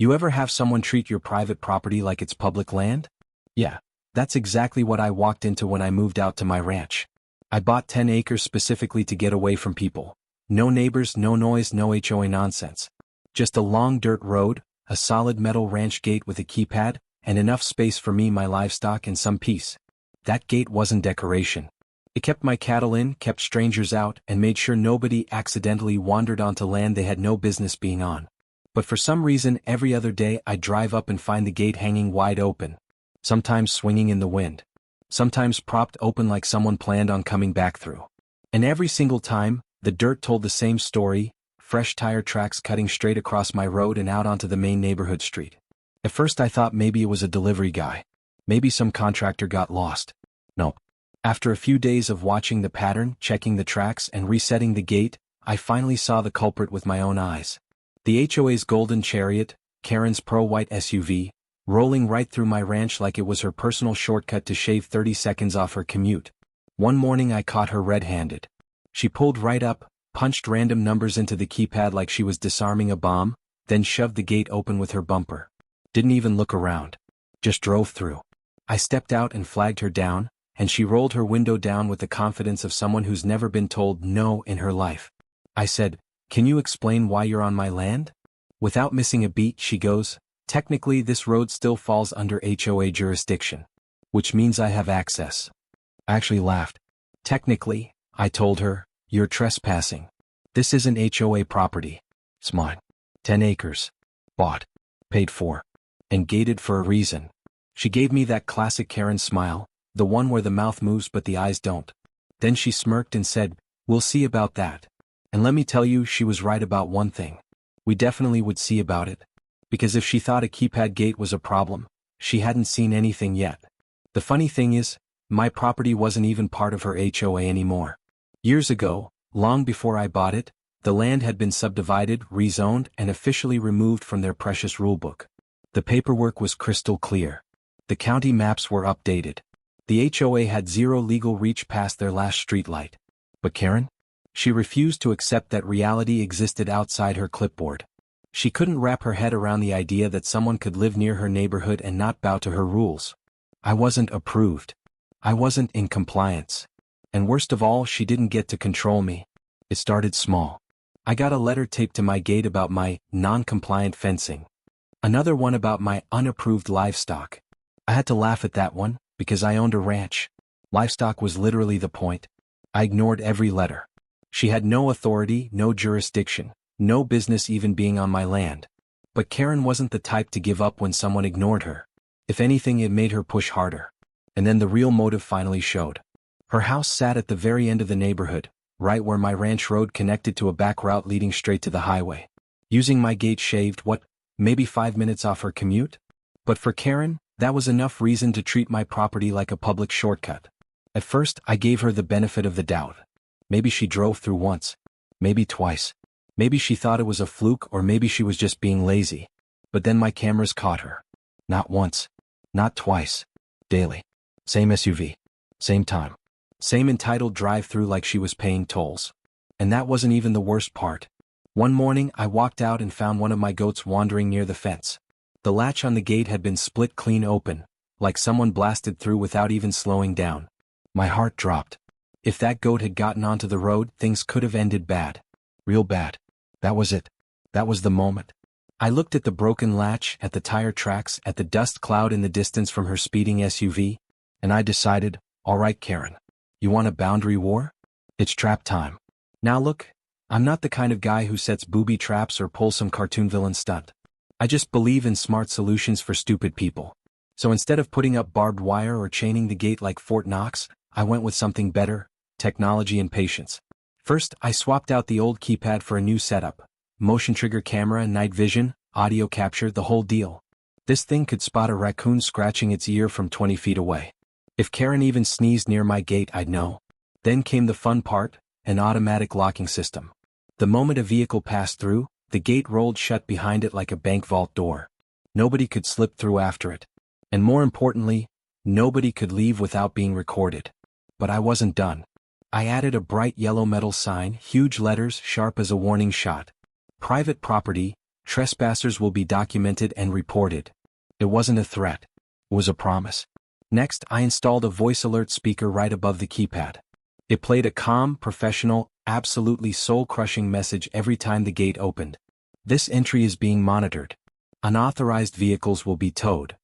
You ever have someone treat your private property like it's public land? Yeah, that's exactly what I walked into when I moved out to my ranch. I bought 10 acres specifically to get away from people. No neighbors, no noise, no HOA nonsense. Just a long dirt road, a solid metal ranch gate with a keypad, and enough space for me, my livestock, and some peace. That gate wasn't decoration. It kept my cattle in, kept strangers out, and made sure nobody accidentally wandered onto land they had no business being on. But for some reason, every other day I'd drive up and find the gate hanging wide open, sometimes swinging in the wind, sometimes propped open like someone planned on coming back through. And every single time, the dirt told the same story, fresh tire tracks cutting straight across my road and out onto the main neighborhood street. At first I thought maybe it was a delivery guy. Maybe some contractor got lost. Nope. After a few days of watching the pattern, checking the tracks, and resetting the gate, I finally saw the culprit with my own eyes. The HOA's golden chariot, Karen's pro-white SUV, rolling right through my ranch like it was her personal shortcut to shave 30 seconds off her commute. One morning I caught her red-handed. She pulled right up, punched random numbers into the keypad like she was disarming a bomb, then shoved the gate open with her bumper. Didn't even look around. Just drove through. I stepped out and flagged her down, and she rolled her window down with the confidence of someone who's never been told no in her life. I said, "Can you explain why you're on my land?" Without missing a beat, she goes, "Technically this road still falls under HOA jurisdiction, which means I have access." I actually laughed. "Technically," I told her, "you're trespassing. This isn't HOA property. It's mine. 10 acres. Bought. Paid for. And gated for a reason." She gave me that classic Karen smile, the one where the mouth moves but the eyes don't. Then she smirked and said, "We'll see about that." And let me tell you, she was right about one thing. We definitely would see about it. Because if she thought a keypad gate was a problem, she hadn't seen anything yet. The funny thing is, my property wasn't even part of her HOA anymore. Years ago, long before I bought it, the land had been subdivided, rezoned, and officially removed from their precious rulebook. The paperwork was crystal clear. The county maps were updated. The HOA had zero legal reach past their last streetlight. But Karen? She refused to accept that reality existed outside her clipboard. She couldn't wrap her head around the idea that someone could live near her neighborhood and not bow to her rules. I wasn't approved. I wasn't in compliance. And worst of all, she didn't get to control me. It started small. I got a letter taped to my gate about my non-compliant fencing. Another one about my unapproved livestock. I had to laugh at that one, because I owned a ranch. Livestock was literally the point. I ignored every letter. She had no authority, no jurisdiction, no business even being on my land. But Karen wasn't the type to give up when someone ignored her. If anything, it made her push harder. And then the real motive finally showed. Her house sat at the very end of the neighborhood, right where my ranch road connected to a back route leading straight to the highway. Using my gate shaved, maybe 5 minutes off her commute? But for Karen, that was enough reason to treat my property like a public shortcut. At first, I gave her the benefit of the doubt. Maybe she drove through once. Maybe twice. Maybe she thought it was a fluke, or maybe she was just being lazy. But then my cameras caught her. Not once. Not twice. Daily. Same SUV. Same time. Same entitled drive-through like she was paying tolls. And that wasn't even the worst part. One morning, I walked out and found one of my goats wandering near the fence. The latch on the gate had been split clean open, like someone blasted through without even slowing down. My heart dropped. If that goat had gotten onto the road, things could have ended bad. Real bad. That was it. That was the moment. I looked at the broken latch, at the tire tracks, at the dust cloud in the distance from her speeding SUV, and I decided, all right, Karen, you want a boundary war? It's trap time. Now look, I'm not the kind of guy who sets booby traps or pulls some cartoon villain stunt. I just believe in smart solutions for stupid people. So instead of putting up barbed wire or chaining the gate like Fort Knox, I went with something better: technology and patience. First, I swapped out the old keypad for a new setup. Motion trigger camera, night vision, audio capture, the whole deal. This thing could spot a raccoon scratching its ear from 20 feet away. If Karen even sneezed near my gate, I'd know. Then came the fun part, an automatic locking system. The moment a vehicle passed through, the gate rolled shut behind it like a bank vault door. Nobody could slip through after it. And more importantly, nobody could leave without being recorded. But I wasn't done. I added a bright yellow metal sign, huge letters, sharp as a warning shot. Private property, Trespassers will be documented and reported. It wasn't a threat. It was a promise. Next, I installed a voice alert speaker right above the keypad. It played a calm, professional, absolutely soul-crushing message every time the gate opened. This entry is being monitored. Unauthorized vehicles will be towed.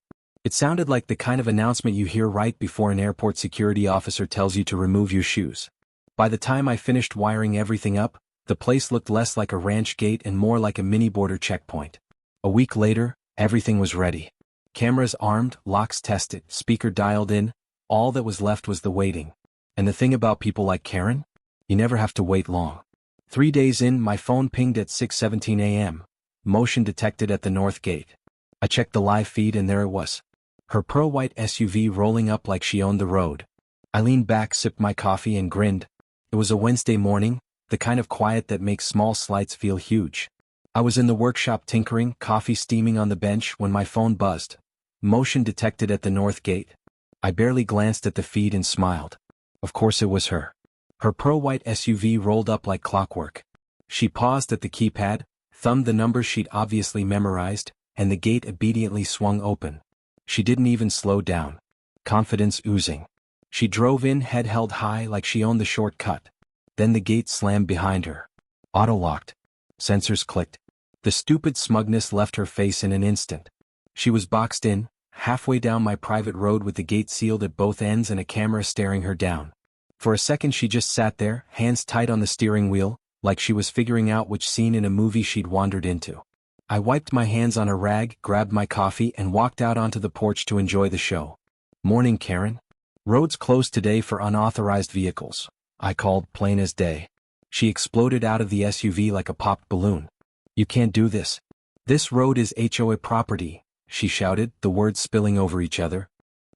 It sounded like the kind of announcement you hear right before an airport security officer tells you to remove your shoes. By the time I finished wiring everything up, the place looked less like a ranch gate and more like a mini border checkpoint. A week later, everything was ready. Cameras armed, locks tested, speaker dialed in, all that was left was the waiting. And the thing about people like Karen? You never have to wait long. 3 days in, my phone pinged at 6:17 a.m. Motion detected at the north gate. I checked the live feed and there it was. Her pearl-white SUV rolling up like she owned the road. I leaned back, sipped my coffee and grinned. It was a Wednesday morning, the kind of quiet that makes small slights feel huge. I was in the workshop tinkering, coffee steaming on the bench when my phone buzzed. Motion detected at the north gate. I barely glanced at the feed and smiled. Of course it was her. Her pearl-white SUV rolled up like clockwork. She paused at the keypad, thumbed the numbers she'd obviously memorized, and the gate obediently swung open. She didn't even slow down. Confidence oozing. She drove in, head held high like she owned the shortcut. Then the gate slammed behind her. Auto-locked. Sensors clicked. The stupid smugness left her face in an instant. She was boxed in, halfway down my private road with the gate sealed at both ends and a camera staring her down. For a second she just sat there, hands tight on the steering wheel, like she was figuring out which scene in a movie she'd wandered into. I wiped my hands on a rag, grabbed my coffee and walked out onto the porch to enjoy the show. Morning, Karen. Roads closed today for unauthorized vehicles. I called, plain as day. She exploded out of the SUV like a popped balloon. You can't do this. This road is HOA property, she shouted, the words spilling over each other.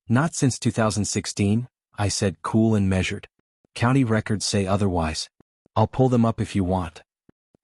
Not since 2016, I said, cool and measured. County records say otherwise. I'll pull them up if you want.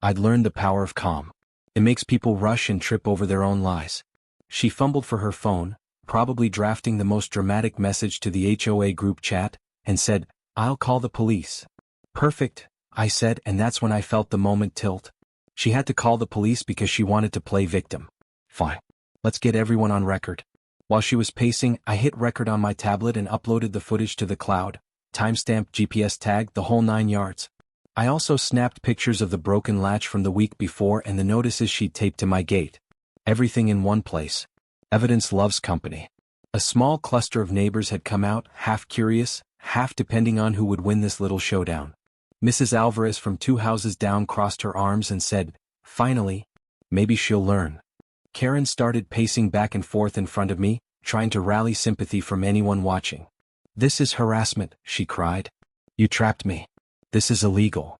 I'd learned the power of calm. It makes people rush and trip over their own lies. She fumbled for her phone, probably drafting the most dramatic message to the HOA group chat, and said, I'll call the police. Perfect, I said, and that's when I felt the moment tilt. She had to call the police because she wanted to play victim. Fine. Let's get everyone on record. While she was pacing, I hit record on my tablet and uploaded the footage to the cloud. Timestamp, GPS tag, the whole 9 yards. I also snapped pictures of the broken latch from the week before and the notices she'd taped to my gate. Everything in one place. Evidence loves company. A small cluster of neighbors had come out, half curious, half depending on who would win this little showdown. Mrs. Alvarez from 2 houses down crossed her arms and said, finally, maybe she'll learn. Karen started pacing back and forth in front of me, trying to rally sympathy from anyone watching. This is harassment, she cried. You trapped me. This is illegal.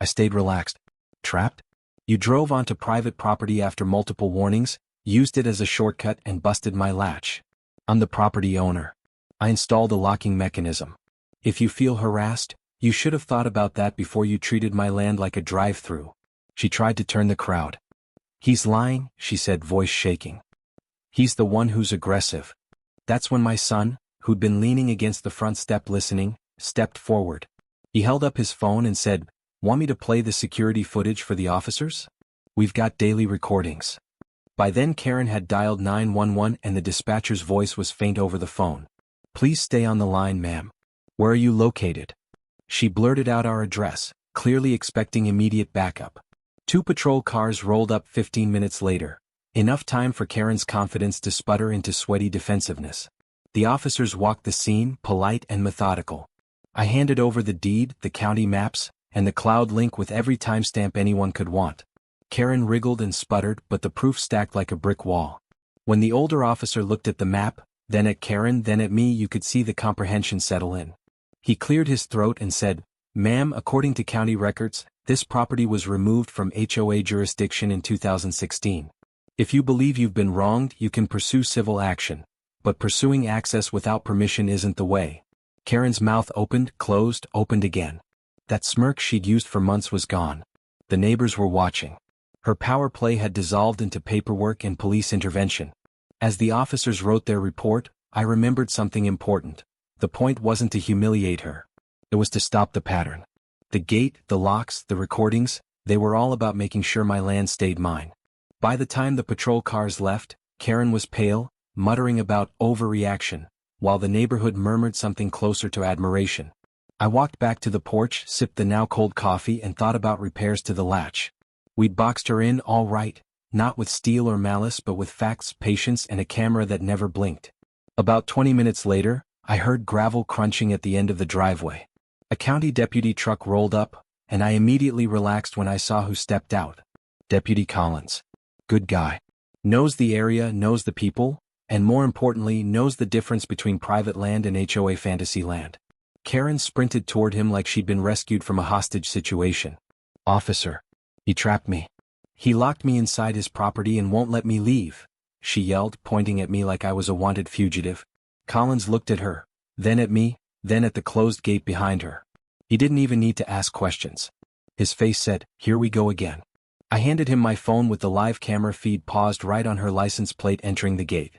I stayed relaxed. Trapped? You drove onto private property after multiple warnings, used it as a shortcut and busted my latch. I'm the property owner. I installed a locking mechanism. If you feel harassed, you should have thought about that before you treated my land like a drive-through. She tried to turn the crowd. He's lying, she said, voice shaking. He's the one who's aggressive. That's when my son, who'd been leaning against the front step listening, stepped forward. He held up his phone and said, want me to play the security footage for the officers? We've got daily recordings. By then Karen had dialed 911 and the dispatcher's voice was faint over the phone. Please stay on the line, ma'am. Where are you located? She blurted out our address, clearly expecting immediate backup. 2 patrol cars rolled up 15 minutes later. Enough time for Karen's confidence to sputter into sweaty defensiveness. The officers walked the scene, polite and methodical. I handed over the deed, the county maps, and the cloud link with every timestamp anyone could want. Karen wriggled and sputtered, but the proof stacked like a brick wall. When the older officer looked at the map, then at Karen, then at me, you could see the comprehension settle in. He cleared his throat and said, ma'am, according to county records, this property was removed from HOA jurisdiction in 2016. If you believe you've been wronged, you can pursue civil action. But pursuing access without permission isn't the way. Karen's mouth opened, closed, opened again. That smirk she'd used for months was gone. The neighbors were watching. Her power play had dissolved into paperwork and police intervention. As the officers wrote their report, I remembered something important. The point wasn't to humiliate her. It was to stop the pattern. The gate, the locks, the recordings, they were all about making sure my land stayed mine. By the time the patrol cars left, Karen was pale, muttering about overreaction, while the neighborhood murmured something closer to admiration. I walked back to the porch, sipped the now cold coffee and thought about repairs to the latch. We'd boxed her in all right, not with steel or malice but with facts, patience and a camera that never blinked. About 20 minutes later, I heard gravel crunching at the end of the driveway. A county deputy truck rolled up, and I immediately relaxed when I saw who stepped out. Deputy Collins. Good guy. Knows the area, knows the people, and more importantly, knows the difference between private land and HOA fantasy land. Karen sprinted toward him like she'd been rescued from a hostage situation. Officer. He trapped me. He locked me inside his property and won't let me leave, she yelled, pointing at me like I was a wanted fugitive. Collins looked at her, then at me, then at the closed gate behind her. He didn't even need to ask questions. His face said, "Here we go again." I handed him my phone with the live camera feed paused right on her license plate entering the gate.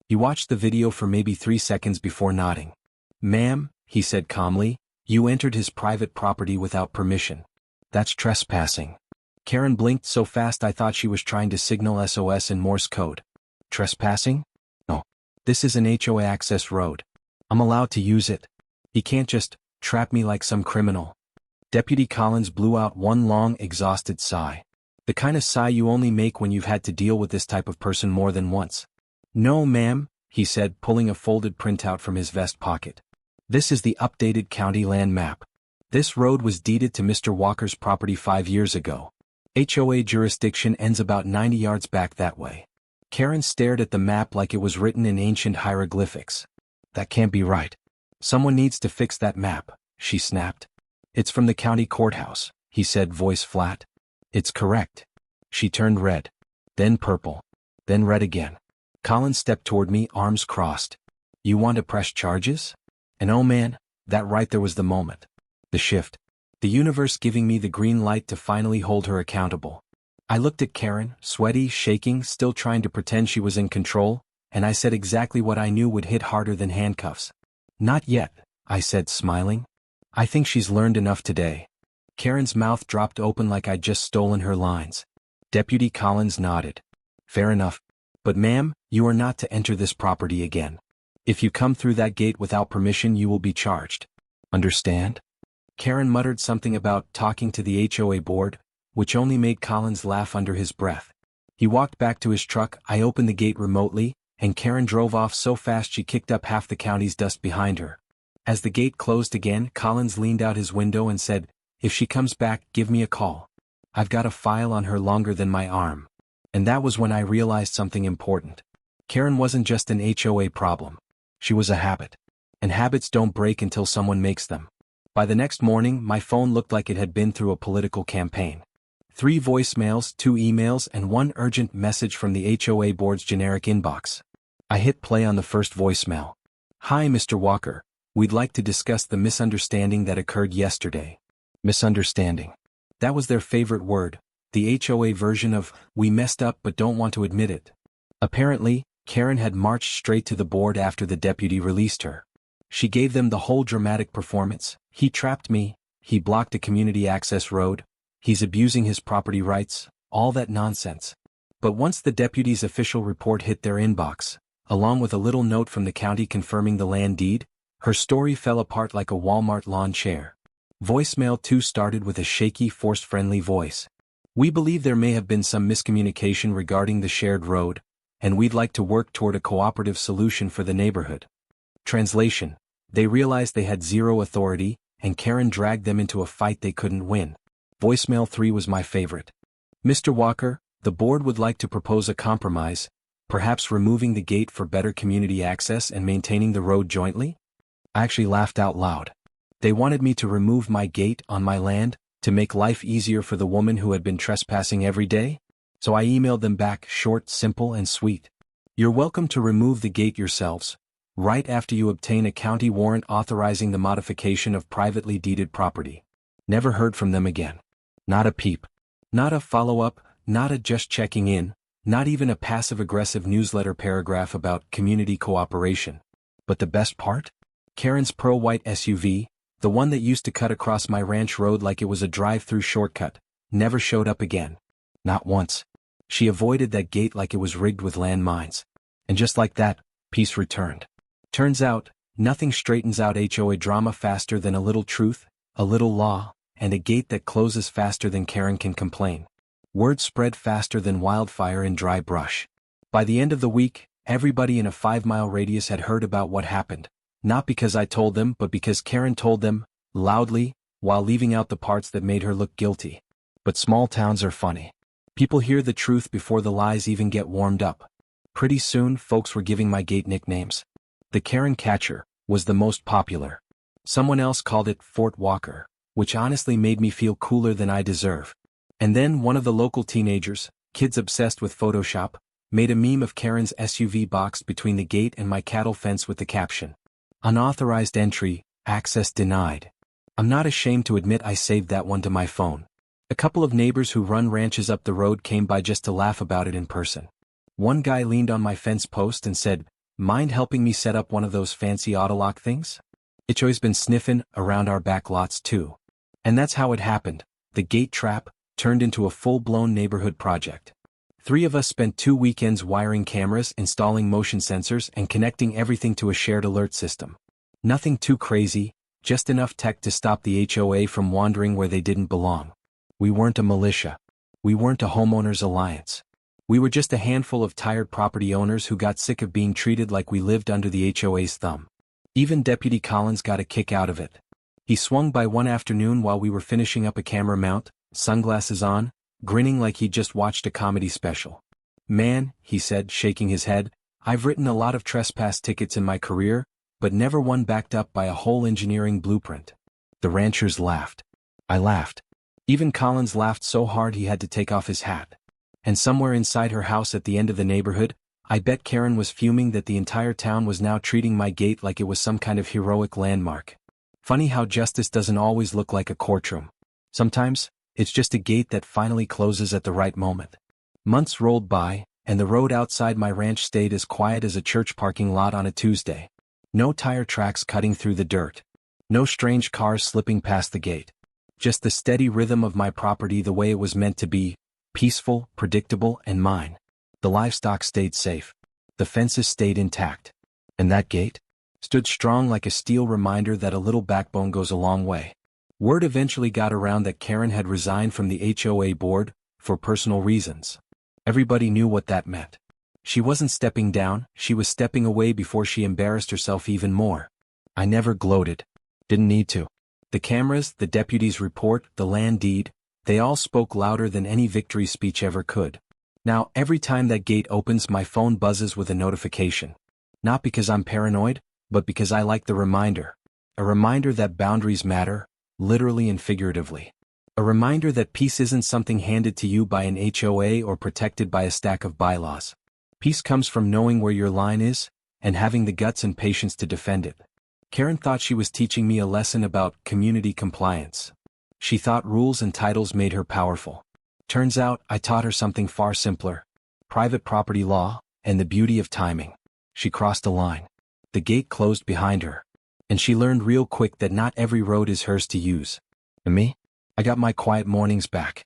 He watched the video for maybe 3 seconds before nodding. "Ma'am," he said calmly, "you entered his private property without permission. That's trespassing." Karen blinked so fast I thought she was trying to signal SOS in Morse code. Trespassing? No. This is an HOA access road. I'm allowed to use it. He can't just trap me like some criminal. Deputy Collins blew out one long, exhausted sigh. The kind of sigh you only make when you've had to deal with this type of person more than once. "No, ma'am," he said, pulling a folded printout from his vest pocket. "This is the updated county land map. This road was deeded to Mr. Walker's property 5 years ago. HOA jurisdiction ends about 90 yards back that way." Karen stared at the map like it was written in ancient hieroglyphics. "That can't be right. Someone needs to fix that map," she snapped. "It's from the county courthouse," he said, voice flat. "It's correct." She turned red, then purple, then red again. Collins stepped toward me, arms crossed. "You want to press charges?" And oh man, that right there was the moment. The shift. The universe giving me the green light to finally hold her accountable. I looked at Karen, sweaty, shaking, still trying to pretend she was in control, and I said exactly what I knew would hit harder than handcuffs. "Not yet," I said, smiling. "I think she's learned enough today." Karen's mouth dropped open like I'd just stolen her lines. Deputy Collins nodded. "Fair enough. But ma'am, you are not to enter this property again. If you come through that gate without permission you will be charged. Understand?" Karen muttered something about talking to the HOA board, which only made Collins laugh under his breath. He walked back to his truck, I opened the gate remotely, and Karen drove off so fast she kicked up half the county's dust behind her. As the gate closed again, Collins leaned out his window and said, "If she comes back, give me a call. I've got a file on her longer than my arm." And that was when I realized something important. Karen wasn't just an HOA problem. She was a habit. And habits don't break until someone makes them. By the next morning, my phone looked like it had been through a political campaign. 3 voicemails, 2 emails, and 1 urgent message from the HOA board's generic inbox. I hit play on the first voicemail. "Hi, Mr. Walker. We'd like to discuss the misunderstanding that occurred yesterday." Misunderstanding. That was their favorite word, the HOA version of, "we messed up but don't want to admit it." Apparently, Karen had marched straight to the board after the deputy released her. She gave them the whole dramatic performance. "He trapped me, he blocked a community access road, he's abusing his property rights," all that nonsense. But once the deputy's official report hit their inbox, along with a little note from the county confirming the land deed, her story fell apart like a Walmart lawn chair. Voicemail 2 started with a shaky, forced-friendly voice. "We believe there may have been some miscommunication regarding the shared road, and we'd like to work toward a cooperative solution for the neighborhood." Translation: they realized they had zero authority, and Karen dragged them into a fight they couldn't win. Voicemail 3 was my favorite. "Mr. Walker, the board would like to propose a compromise, perhaps removing the gate for better community access and maintaining the road jointly." I actually laughed out loud. They wanted me to remove my gate on my land, to make life easier for the woman who had been trespassing every day? So I emailed them back, short, simple, and sweet. "You're welcome to remove the gate yourselves, right after you obtain a county warrant authorizing the modification of privately deeded property." Never heard from them again. Not a peep. Not a follow-up, not a just checking in, not even a passive-aggressive newsletter paragraph about community cooperation. But the best part? Karen's pearl-white SUV, the one that used to cut across my ranch road like it was a drive-through shortcut, never showed up again. Not once. She avoided that gate like it was rigged with landmines. And just like that, peace returned. Turns out, nothing straightens out HOA drama faster than a little truth, a little law, and a gate that closes faster than Karen can complain. Word spread faster than wildfire in dry brush. By the end of the week, everybody in a 5-mile radius had heard about what happened, not because I told them but because Karen told them, loudly, while leaving out the parts that made her look guilty. But small towns are funny. People hear the truth before the lies even get warmed up. Pretty soon folks were giving my gate nicknames. The Karen Catcher was the most popular. Someone else called it Fort Walker, which honestly made me feel cooler than I deserve. And then one of the local teenagers, kids obsessed with Photoshop, made a meme of Karen's SUV boxed between the gate and my cattle fence with the caption, "Unauthorized entry, access denied." I'm not ashamed to admit I saved that one to my phone. A couple of neighbors who run ranches up the road came by just to laugh about it in person. One guy leaned on my fence post and said, "Mind helping me set up one of those fancy autolock things? HOA's been sniffing around our back lots too." And that's how it happened. The gate trap turned into a full-blown neighborhood project. 3 of us spent 2 weekends wiring cameras, installing motion sensors, and connecting everything to a shared alert system. Nothing too crazy, just enough tech to stop the HOA from wandering where they didn't belong. We weren't a militia. We weren't a homeowners alliance. We were just a handful of tired property owners who got sick of being treated like we lived under the HOA's thumb. Even Deputy Collins got a kick out of it. He swung by one afternoon while we were finishing up a camera mount, sunglasses on, grinning like he'd just watched a comedy special. "Man," he said, shaking his head, "I've written a lot of trespass tickets in my career, but never one backed up by a whole engineering blueprint." The ranchers laughed. I laughed. Even Collins laughed so hard he had to take off his hat. And somewhere inside her house at the end of the neighborhood, I bet Karen was fuming that the entire town was now treating my gate like it was some kind of heroic landmark. Funny how justice doesn't always look like a courtroom. Sometimes, it's just a gate that finally closes at the right moment. Months rolled by, and the road outside my ranch stayed as quiet as a church parking lot on a Tuesday. No tire tracks cutting through the dirt. No strange cars slipping past the gate. Just the steady rhythm of my property the way it was meant to be, peaceful, predictable, and mine. The livestock stayed safe. The fences stayed intact. And that gate stood strong like a steel reminder that a little backbone goes a long way. Word eventually got around that Karen had resigned from the HOA board, for personal reasons. Everybody knew what that meant. She wasn't stepping down, she was stepping away before she embarrassed herself even more. I never gloated. Didn't need to. The cameras, the deputy's report, the land deed, they all spoke louder than any victory speech ever could. Now, every time that gate opens, my phone buzzes with a notification. Not because I'm paranoid, but because I like the reminder. A reminder that boundaries matter, literally and figuratively. A reminder that peace isn't something handed to you by an HOA or protected by a stack of bylaws. Peace comes from knowing where your line is, and having the guts and patience to defend it. Karen thought she was teaching me a lesson about community compliance. She thought rules and titles made her powerful. Turns out, I taught her something far simpler. Private property law, and the beauty of timing. She crossed a line. The gate closed behind her. And she learned real quick that not every road is hers to use. And me? I got my quiet mornings back.